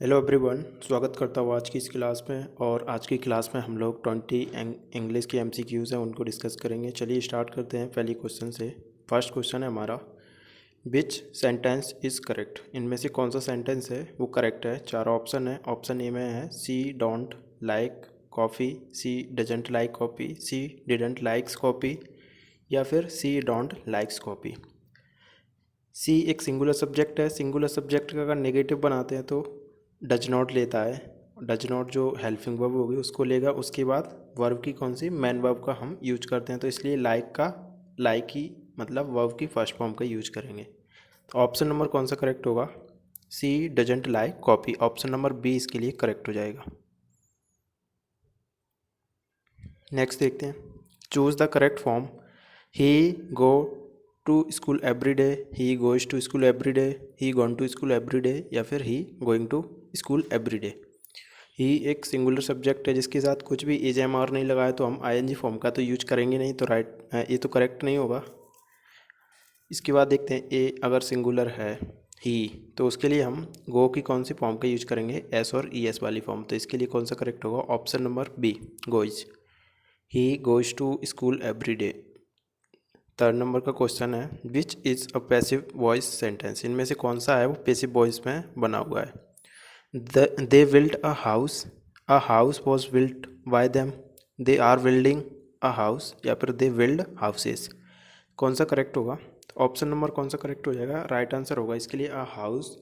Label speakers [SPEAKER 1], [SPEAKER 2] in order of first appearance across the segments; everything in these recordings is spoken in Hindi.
[SPEAKER 1] हेलो एवरीवन, स्वागत करता हूँ आज की इस क्लास में। और आज की क्लास में हम लोग 20 इंग्लिश की एमसीक्यूज़ हैं उनको डिस्कस करेंगे। चलिए स्टार्ट करते हैं पहली क्वेश्चन से। फर्स्ट क्वेश्चन है हमारा, विच सेंटेंस इज़ करेक्ट। इनमें से कौन सा सेंटेंस है वो करेक्ट है। चार ऑप्शन है। ऑप्शन ए में है she don't like coffee, she doesn't like coffee, she didn't likes coffee, या फिर she don't likes coffee. She एक सिंगुलर सब्जेक्ट है। सिंगुलर सब्जेक्ट का अगर नेगेटिव बनाते हैं तो डज नॉट लेता है। डज नॉट जो हेल्पिंग वर्ब होगी उसको लेगा। उसके बाद वर्ब की कौन सी, मैन वर्ब का हम यूज करते हैं, तो इसलिए लाइक ही मतलब वर्ब की फर्स्ट फॉर्म का यूज करेंगे। तो ऑप्शन नंबर कौन सा करेक्ट होगा? She doesn't like copy. Option number B इसके लिए करेक्ट हो जाएगा। नेक्स्ट देखते हैं, choose the correct form. He go to school every day, he goes to school every day, he gone to school every day, या फिर he going to school every day. He एक सिंगुलर सब्जेक्ट है जिसके साथ कुछ भी एज एम आर नहीं लगाए तो हम आईएनजी फॉर्म का तो यूज करेंगे नहीं, तो राइट ये तो करेक्ट नहीं होगा। इसके बाद देखते हैं, ए अगर सिंगुलर है ही तो उसके लिए हम गो की कौन सी फॉर्म का यूज करेंगे, एस और ई एस वाली फॉर्म। तो इसके लिए कौन सा करेक्ट होगा? Option number B, goes. He goes to school every day. Third number का क्वेश्चन है, which is a passive voice sentence. इनमें से कौन सा है वो पैसिव वॉइस में बना हुआ है? They build a house was built by them, they are building a house, या फिर दे बिल्ड हाउसेस। कौन सा करेक्ट होगा? तो ऑप्शन नंबर कौन सा करेक्ट हो जाएगा? राइट आंसर होगा इसके लिए a house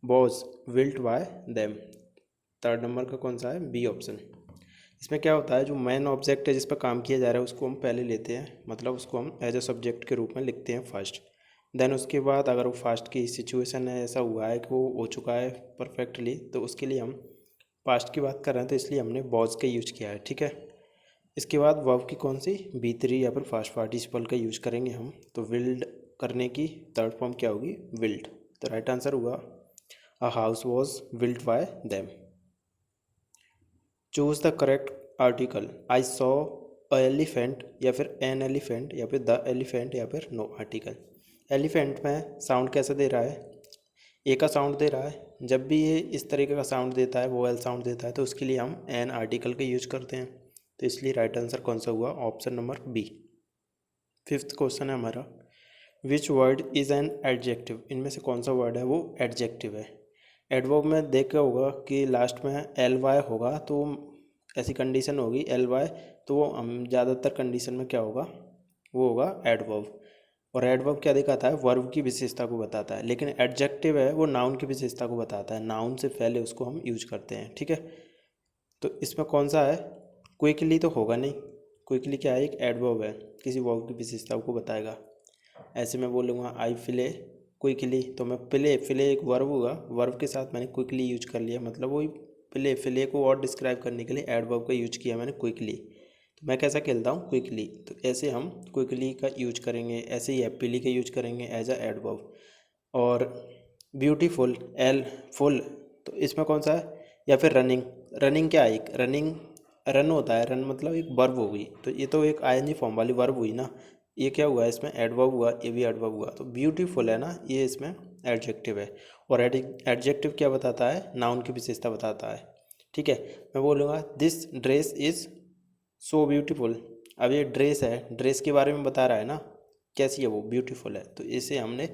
[SPEAKER 1] was built by them. Third number का कौन सा है? B option. इसमें क्या होता है, जो मेन ऑब्जेक्ट है जिस पर काम किया जा रहा है उसको हम पहले लेते हैं, मतलब उसको हम एज अ सब्जेक्ट के रूप में लिखते हैं फर्स्ट। देन उसके बाद अगर वो फास्ट की सिचुएशन है, ऐसा हुआ है कि वो हो चुका है परफेक्टली, तो उसके लिए हम पास्ट की बात कर रहे हैं तो इसलिए हमने वॉज का यूज किया है। ठीक है। इसके बाद वर्ब की कौन सी, बी3 या फिर फास्ट पार्टिसिपल का यूज करेंगे हम। तो विल्ड करने की थर्ड फॉर्म क्या होगी? विल्ड। तो राइट आंसर हुआ अ house was built by them. Choose the correct article. I saw a elephant, या फिर एन एलिफेंट, या फिर द एलिफेंट, या फिर नो आर्टिकल। एलिफेंट में साउंड कैसा दे रहा है? ए का साउंड दे रहा है। जब भी ये इस तरीके का साउंड देता है, वोवेल साउंड देता है, तो उसके लिए हम एन आर्टिकल का यूज करते हैं। तो इसलिए राइट आंसर कौन सा हुआ? Option number B. Fifth question है हमारा, which word is an adjective. इनमें से कौन सा वर्ड है वो एडजेक्टिव है? एडवर्ब में देखा होगा कि लास्ट में एल वाई होगा, तो ऐसी कंडीशन होगी एल वाई, तो वो हम ज़्यादातर कंडीशन में क्या होगा, वो होगा एडवर्ब। और एडवर्ब क्या दिखाता है? वर्ब की विशेषता को बताता है। लेकिन एडजेक्टिव है वो नाउन की विशेषता को बताता है, नाउन से पहले उसको हम यूज करते हैं। ठीक है। तो इसमें कौन सा है? क्विकली तो होगा नहीं। क्विकली क्या है? एक एडवर्ब है, किसी वर्ब की विशेषता को बताएगा। ऐसे मैं बोलूँगा आई प्ले क्विकली, तो मैं प्ले एक वर्ब होगा, वर्ब के साथ मैंने क्विकली यूज कर लिया, मतलब वही प्ले को और डिस्क्राइब करने के लिए एडवर्ब का यूज किया मैंने, क्विकली। तो मैं कैसा खेलता हूँ? क्विकली। तो ऐसे हम क्विकली का यूज करेंगे, ऐसे ही हैप्पीली का यूज करेंगे एज अ एडवर्ब। और ब्यूटीफुल, एल फुल, तो इसमें कौन सा है? या फिर रनिंग। रनिंग क्या है? एक रनिंग रन होता है, रन मतलब एक वर्ब हो गई, तो ये तो एक आईएनजी फॉर्म वाली वर्ब हुई ना। ये क्या हुआ? इसमें एडवर्ब हुआ, ये भी एडवर्ब हुआ। तो ब्यूटीफुल है ना, ये इसमें एडजेक्टिव है। और एडजेक्टिव क्या बताता है? नाउन की विशेषता बताता है। ठीक है। मैं बोलूँगा this dress is so beautiful. अब ये ड्रेस है, ड्रेस के बारे में बता रहा है ना, कैसी है वो? ब्यूटीफुल है। तो इसे हमने,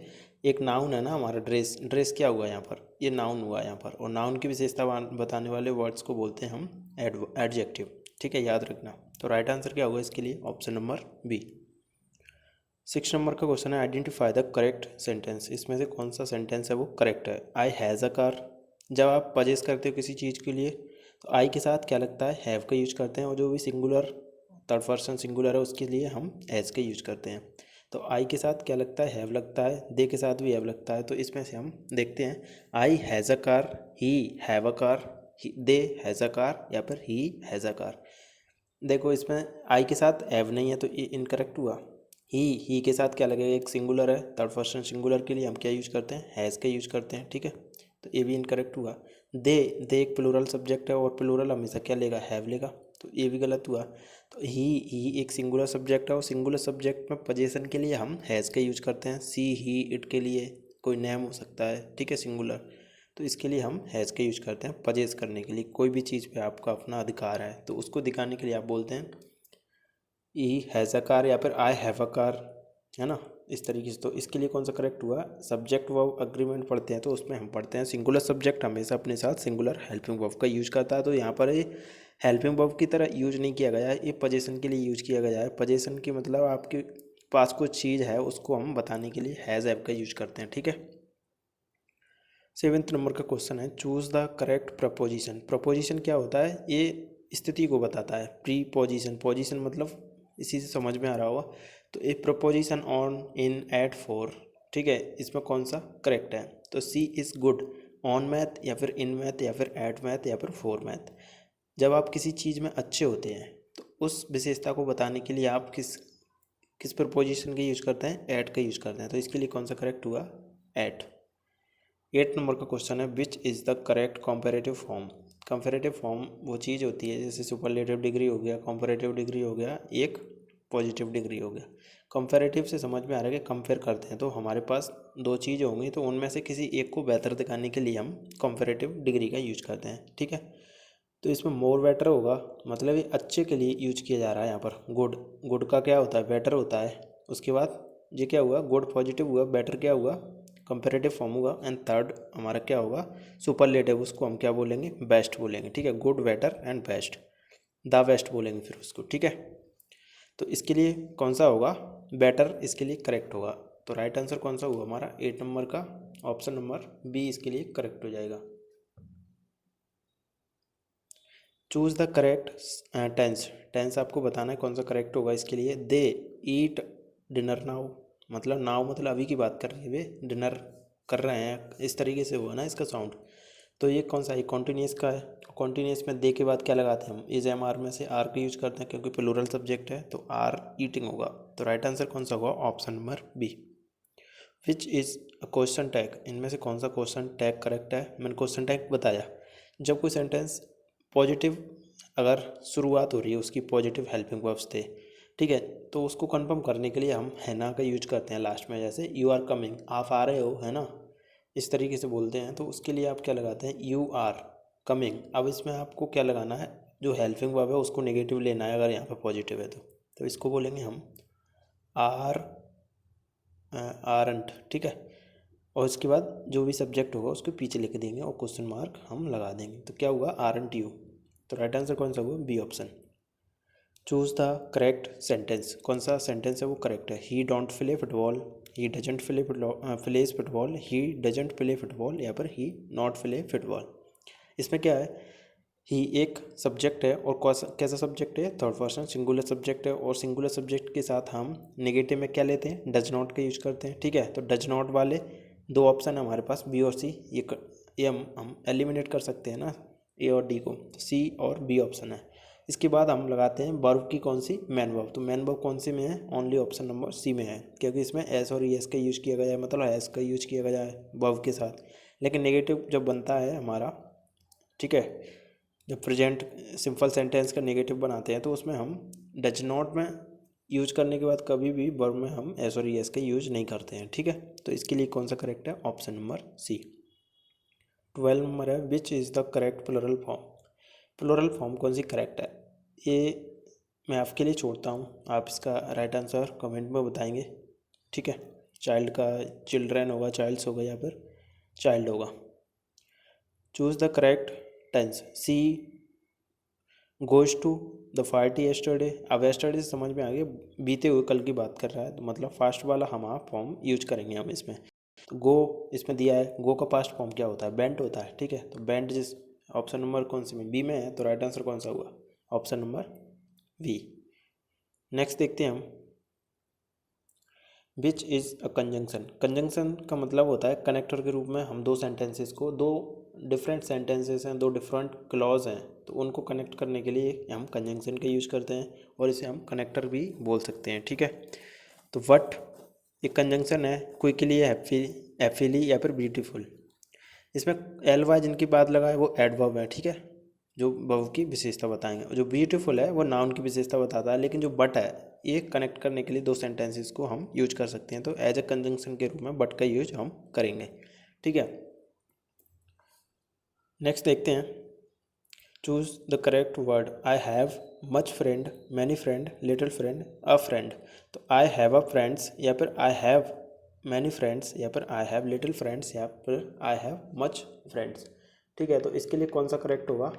[SPEAKER 1] एक नाउन है ना हमारा ड्रेस, ड्रेस क्या हुआ यहाँ पर? ये नाउन हुआ यहाँ पर। और नाउन की विशेषता बताने वाले वर्ड्स को बोलते हैं हम एडजेक्टिव। ठीक है, याद रखना। तो राइट आंसर क्या होगा इसके लिए? Option number B. 6 नंबर का क्वेश्चन है, आइडेंटिफाई द करेक्ट सेंटेंस। इसमें से कौन सा सेंटेंस है वो करेक्ट है? I has a car. जब आप पजेस करते हो किसी चीज़ के लिए तो आई के साथ क्या लगता है? हैव का यूज करते हैं। और जो भी सिंगुलर थर्ड पर्सन सिंगुलर है उसके लिए हम हैज़ का यूज करते हैं। तो आई के साथ क्या लगता है? हैव लगता है। दे के साथ भी हैव लगता है। तो इसमें से हम देखते हैं, आई has a car, he have a car, they has a car, या फिर ही हैज़ अ कार। देखो इसमें आई के साथ हैव नहीं है तो ये इनकरेक्ट हुआ। ही के साथ क्या लगेगा? एक सिंगुलर है, थर्ड पर्सन सिंगुलर के लिए हम क्या यूज करते हैं? हैज़ का यूज करते हैं। ठीक है। तो ये भी इनकरेक्ट हुआ। दे एक प्लूरल सब्जेक्ट है और प्लूरल हमेशा क्या लेगा? हैव लेगा। तो ये भी गलत हुआ। तो ही एक सिंगुलर सब्जेक्ट है और सिंगुलर सब्जेक्ट में पोजीशन के लिए हम हैज़ का यूज करते हैं। सी ही इट के लिए कोई नेम हो सकता है। ठीक है, सिंगुलर। तो इसके लिए हम हैज़ का यूज करते हैं पजेस करने के लिए। कोई भी चीज़ पे आपका अपना अधिकार है तो उसको दिखाने के लिए आप बोलते हैं ही हैज़ अ कार या फिर आई हैव अ कार, है ना, इस तरीके से। तो इसके लिए कौन सा करेक्ट हुआ, सब्जेक्ट वर्ब अग्रीमेंट पढ़ते हैं तो उसमें हम पढ़ते हैं सिंगुलर सब्जेक्ट हमेशा अपने साथ सिंगुलर हेल्पिंग वर्ब का यूज करता है। तो यहाँ पर ये हेल्पिंग वर्ब की तरह यूज नहीं किया गया है, ये पोजीशन के लिए यूज किया गया है। पोजीशन की मतलब आपके पास कुछ चीज़ है उसको हम बताने के लिए हैज़ हैव का यूज करते हैं, ठीक है। 7th नंबर का क्वेश्चन है choose the correct preposition. Preposition क्या होता है, ये स्थिति को बताता है। प्री पोजिशन, पोजिशन मतलब इसी से समझ में आ रहा होगा। तो a preposition on, in, at, for, ठीक है, इसमें कौन सा करेक्ट है। तो she is good on math या फिर इन मैथ या फिर एट मैथ या फिर फॉर मैथ। जब आप किसी चीज़ में अच्छे होते हैं तो उस विशेषता को बताने के लिए आप किस किस प्रपोजिशन का यूज करते हैं, एट का यूज करते हैं। तो इसके लिए कौन सा करेक्ट हुआ, एट। 8 नंबर का क्वेश्चन है which is the correct comparative form. Comparative form वो चीज़ होती है जैसे सुपरलेटिव डिग्री हो गया, कंपैरेटिव डिग्री हो गया, एक पॉजिटिव डिग्री हो गया। कंपैरेटिव से समझ में आ रहा है कि कंपेयर करते हैं तो हमारे पास दो चीज़ होंगी तो उनमें से किसी एक को बेहतर दिखाने के लिए हम कंपैरेटिव डिग्री का यूज करते हैं, ठीक है। तो इसमें मोर बेटर होगा, मतलब ये अच्छे के लिए यूज किया जा रहा है यहाँ पर। गुड, गुड का क्या होता है, बेटर होता है। उसके बाद ये क्या हुआ, गुड पॉजिटिव हुआ, बेटर क्या हुआ, कंपैरेटिव फॉर्म होगा। एंड थर्ड हमारा क्या होगा, सुपरलेटिव, उसको हम क्या बोलेंगे, बेस्ट बोलेंगे, ठीक है। Good, better and best, the best बोलेंगे फिर उसको, ठीक है। तो इसके लिए कौन सा होगा, बेटर इसके लिए करेक्ट होगा। तो राइट आंसर कौन सा हुआ हमारा 8 नंबर का, ऑप्शन नंबर बी इसके लिए करेक्ट हो जाएगा। Choose the correct tense. Tense आपको बताना है कौन सा करेक्ट होगा इसके लिए। दे ईट डिनर नाउ, मतलब नाउ मतलब अभी की बात कर रही है, वे डिनर कर रहे हैं, इस तरीके से हुआ ना इसका साउंड। तो ये कौन सा है, कॉन्टीन्यूस का है। कॉन्टीन्यूस में दे के बाद क्या लगाते हैं हम, इज एम आर में से आर का यूज करते हैं क्योंकि प्लूरल सब्जेक्ट है तो आर ईटिंग होगा। तो राइट आंसर कौन सा होगा, option number B. Which is a question tag, इनमें से कौन सा क्वेश्चन टैग करेक्ट है। मैंने क्वेश्चन टैग बताया जब कोई सेंटेंस पॉजिटिव अगर शुरुआत हो रही है उसकी पॉजिटिव हेल्पिंग वर्ब्स थे, ठीक है, तो उसको कंफर्म करने के लिए हम है ना का यूज करते हैं लास्ट में। जैसे यू आर कमिंग, आप आ रहे हो, है ना, इस तरीके से बोलते हैं तो उसके लिए आप क्या लगाते हैं, यू आर कमिंग। अब इसमें आपको क्या लगाना है, जो हेल्पिंग वर्ब है उसको नेगेटिव लेना है अगर यहाँ पर पॉजिटिव है तो इसको बोलेंगे हम आर आरंट, ठीक है। और उसके बाद जो भी सब्जेक्ट होगा उसको पीछे लिख देंगे और क्वेश्चन मार्क हम लगा देंगे। तो क्या हुआ, आरंट यू। तो राइट आंसर कौन सा हुआ, B option. Choose the correct sentence, कौन सा सेंटेंस है वो करेक्ट है। He don't play football, he doesn't plays football, he doesn't play football या फिर ही नॉट प्ले फुटबॉल। इसमें क्या है, ही एक सब्जेक्ट है और कैसा सब्जेक्ट है, थर्ड पर्सन सिंगुलर सब्जेक्ट है। और सिंगुलर सब्जेक्ट के साथ हम नेगेटिव में क्या लेते हैं, डज नॉट का यूज करते हैं, ठीक है। तो डज नॉट वाले दो ऑप्शन है हमारे पास, बी और सी। ये हम एलिमिनेट कर सकते हैं ना, ए और डी को, तो सी और बी ऑप्शन है। इसके बाद हम लगाते हैं वर्ब की कौन सी, मैन वर्ब। तो मैन वर्ब कौन सी में है, ओनली ऑप्शन नंबर सी में है, क्योंकि इसमें एस और एस का यूज किया गया है, मतलब एस का यूज किया गया है वर्ब के साथ। लेकिन नेगेटिव जब बनता है हमारा, ठीक है, जब प्रेजेंट सिंपल सेंटेंस का नेगेटिव बनाते हैं तो उसमें हम डज नॉट में यूज करने के बाद कभी भी वर्ब में हम एस और एस का यूज नहीं करते हैं, ठीक है। तो इसके लिए कौन सा करेक्ट है, ऑप्शन नंबर सी। 12 नंबर है which is the correct plural form. Plural form कौन सी करेक्ट है, ये मैं आपके लिए छोड़ता हूँ, आप इसका राइट आंसर कमेंट में बताएंगे, ठीक है। चाइल्ड का चिल्ड्रेन होगा, चाइल्ड्स होगा या फिर चाइल्ड होगा। Choose the correct tense. She goes to the party yesterday. अब येस्टरडे से समझ में आ गया बीते हुए कल की बात कर रहा है, तो मतलब फास्ट वाला हम फॉर्म यूज करेंगे हम इसमें। तो गो इसमें दिया है, गो का पास्ट फॉर्म क्या होता है, बेंट होता है, ठीक है। तो बेंट जिस ऑप्शन नंबर कौन से में, बी में है, तो राइट आंसर कौन सा हुआ, ऑप्शन नंबर बी। नेक्स्ट देखते हैं हम, विच इज़ अ कंजंक्शन। कंजंक्शन का मतलब होता है कनेक्टर के रूप में हम दो सेंटेंसेस को, दो डिफरेंट सेंटेंसेस हैं, दो डिफरेंट क्लॉज हैं, तो उनको कनेक्ट करने के लिए हम कंजंक्शन का यूज़ करते हैं और इसे हम कनेक्टर भी बोल सकते हैं, ठीक है। तो वट एक कंजंक्शन है, क्विकली, हैप्पीली या फिर ब्यूटीफुल। इसमें एल वाई जिनकी बात लगा है वो एडवर्ब है, ठीक है, जो वर्ब की विशेषता बताएंगे। जो ब्यूटीफुल है वो नाउन की विशेषता बताता है, लेकिन जो बट है ये कनेक्ट करने के लिए दो सेंटेंसेस को हम यूज कर सकते हैं। तो एज ए कंजंक्शन के रूप में बट का यूज हम करेंगे, ठीक है। नेक्स्ट देखते हैं, choose the correct word. I have much friend, many friend, little friend, a friend. तो आई हैव अ फ्रेंड्स या फिर आई हैव मैनी फ्रेंड्स या फिर आई हैव लिटिल फ्रेंड्स या फिर आई हैव मच फ्रेंड्स। ठीक है, तो इसके लिए कौन सा करेक्ट होगा?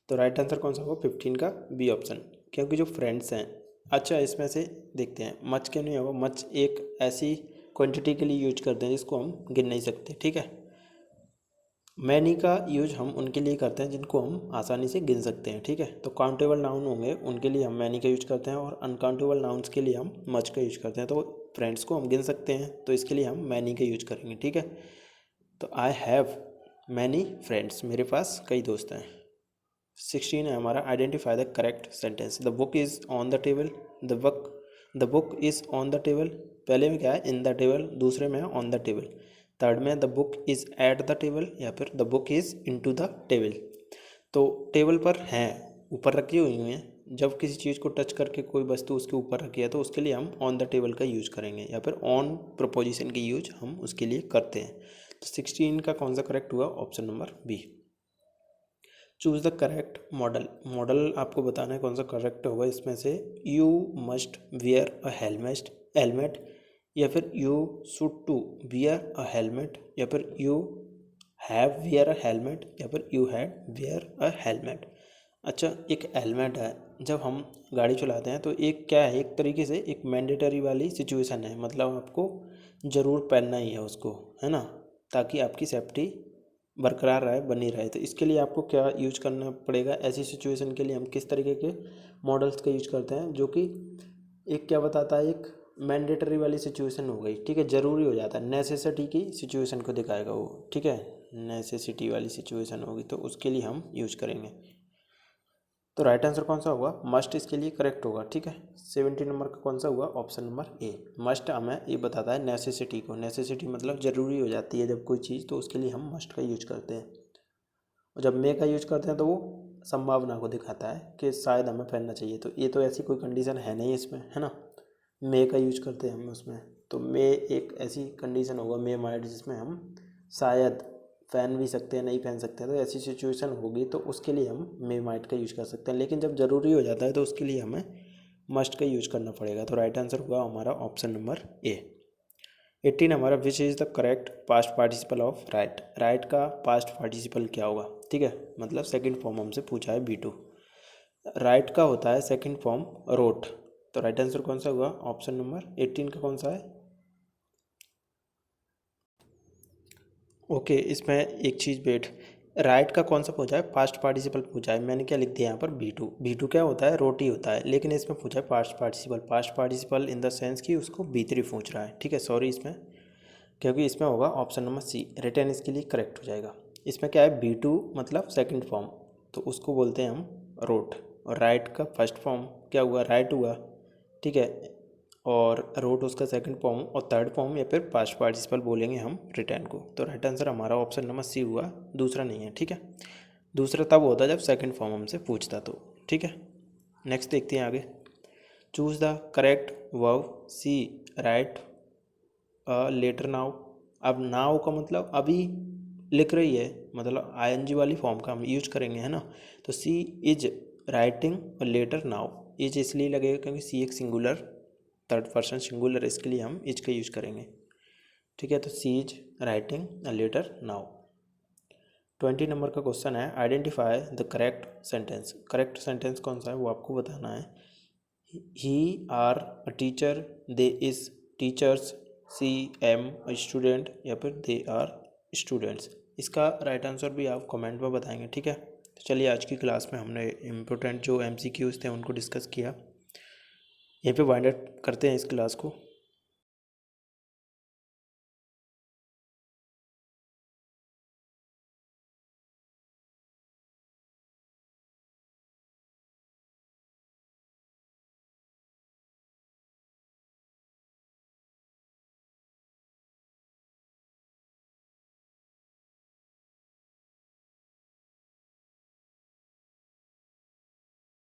[SPEAKER 1] तो राइट आंसर कौन सा होगा? 15 का बी ऑप्शन, क्योंकि जो फ्रेंड्स हैं, अच्छा इसमें से देखते हैं मच क्यों नहीं होगा। मच एक ऐसी क्वांटिटी के लिए यूज करते हैं जिसको हम गिन नहीं सकते। ठीक है, मैनी का यूज हम उनके लिए करते हैं जिनको हम आसानी से गिन सकते हैं। ठीक है, तो काउंटेबल नाउन होंगे उनके लिए हम मैनी का यूज करते हैं और अनकाउंटेबल नाउन्स के लिए हम मच का यूज करते हैं। तो फ्रेंड्स को हम गिन सकते हैं तो इसके लिए हम मैनी का यूज करेंगे। ठीक है, तो आई हैव मैनी फ्रेंड्स, मेरे पास कई दोस्त हैं। 16 है हमारा, identify the correct sentence. The book is on the table, the book is on the table. पहले में क्या है? इन द टेबल, दूसरे में है ऑन द टेबल, थर्ड में the book is at the table या फिर the book is into the table. तो टेबल पर हैं, ऊपर रखी हुई हैं। जब किसी चीज़ को टच करके कोई वस्तु उसके ऊपर रखी है तो उसके लिए हम ऑन द टेबल का यूज करेंगे या फिर ऑन प्रपोजिशन की यूज हम उसके लिए करते हैं। तो 16 का कौन सा करेक्ट हुआ? Option number B. Choose the correct modal. Modal आपको बताना है कौन सा करेक्ट होगा इसमें से। You must wear a helmet या फिर you should to wear a helmet या फिर you have wear a helmet या फिर you had wear a helmet. अच्छा, एक हेलमेट है, जब हम गाड़ी चलाते हैं तो एक क्या है, एक तरीके से एक मैंडेटरी वाली सिचुएशन है, मतलब आपको ज़रूर पहनना ही है उसको, है ना, ताकि आपकी सेफ्टी बरकरार रहे, बनी रहे। तो इसके लिए आपको क्या यूज करना पड़ेगा? ऐसी सिचुएशन के लिए हम किस तरीके के मॉडल्स का यूज करते हैं, जो कि एक क्या बताता है, एक मैंडेटरी वाली सिचुएशन हो गई। ठीक है, ज़रूरी हो जाता है, नेसेसिटी की सिचुएशन को दिखाएगा वो। ठीक है, नेसेसिटी वाली सिचुएशन होगी तो उसके लिए हम यूज करेंगे। तो राइट आंसर कौन सा होगा? मस्ट इसके लिए करेक्ट होगा। ठीक है, 70 नंबर का कौन सा हुआ? Option number A. मस्ट हमें ये बताता है नेसेसिटी को। नेसेसिटी मतलब ज़रूरी हो जाती है जब कोई चीज़, तो उसके लिए हम मस्ट का यूज करते हैं। और जब मे का यूज करते हैं तो वो संभावना को दिखाता है कि शायद हमें पहनना चाहिए। तो ये तो ऐसी कोई कंडीशन है नहीं इसमें, है ना, मे का यूज करते हैं हम उसमें। तो मे एक ऐसी कंडीशन होगा, मे माइट, जिसमें हम शायद पहन भी सकते हैं, नहीं पहन सकते हैं। तो ऐसी सिचुएशन होगी तो उसके लिए हम मे माइट का यूज कर सकते हैं। लेकिन जब ज़रूरी हो जाता है तो उसके लिए हमें मस्ट का यूज करना पड़ेगा। तो राइट आंसर हुआ हमारा ऑप्शन नंबर ए। 18 हमारा, विच is the correct past participle of right. Right का पास्ट पार्टिसिपल क्या होगा? ठीक है, मतलब सेकंड फॉर्म हमसे पूछा है B2। राइट का होता है सेकंड फॉर्म रोट। तो राइट आंसर कौन सा हुआ? ऑप्शन नंबर 18 का कौन सा है? ओके, इसमें एक चीज़ वेट, राइट का कौन सा पूछा है? पास्ट पार्टिसिपल पूछा है। मैंने क्या लिख दिया यहाँ पर? B2। B2 क्या होता है? रोटी होता है। लेकिन इसमें पूछा है past participle. Past participle in the sense कि उसको B3 पूछ रहा है। ठीक है, सॉरी, इसमें क्योंकि इसमें होगा ऑप्शन नंबर सी, रिटर्न इसके लिए करेक्ट हो जाएगा। इसमें क्या है? B2 मतलब सेकंड फॉर्म, तो उसको बोलते हैं हम रोट। और राइट का फर्स्ट फॉर्म क्या हुआ? राइट हुआ। ठीक है, और रोट उसका सेकंड फॉर्म, और थर्ड फॉर्म या फिर पास्ट पार्टिसिपल बोलेंगे हम रिटर्न को। तो राइट आंसर हमारा ऑप्शन नंबर सी हुआ, दूसरा नहीं है। ठीक है, दूसरा तब होता है जब सेकंड फॉर्म हमसे पूछता तो। ठीक है, नेक्स्ट देखते हैं आगे। Choose the correct verb she write letter now. अब नाउ का मतलब अभी लिख रही है, मतलब ING वाली फॉर्म का हम यूज करेंगे, है ना। तो she is writing a letter now. Is इसलिए लगेगा क्योंकि सी एक सिंगुलर, थर्ड पर्सन सिंगुलर, इसके लिए हम इज का यूज करेंगे। ठीक है, तो she is writing a letter now. 20 number का क्वेश्चन है, identify the correct sentence. Correct sentence कौन सा है वो आपको बताना है। He are a teacher, they is teachers, she am a student या फिर दे आर स्टूडेंट्स। इसका राइट आंसर भी आप कमेंट में बताएंगे। ठीक है, तो चलिए आज की क्लास में हमने इम्पोर्टेंट जो MCQs थे उनको डिस्कस किया। यहीं पे वाइंड अप करते हैं इस क्लास को।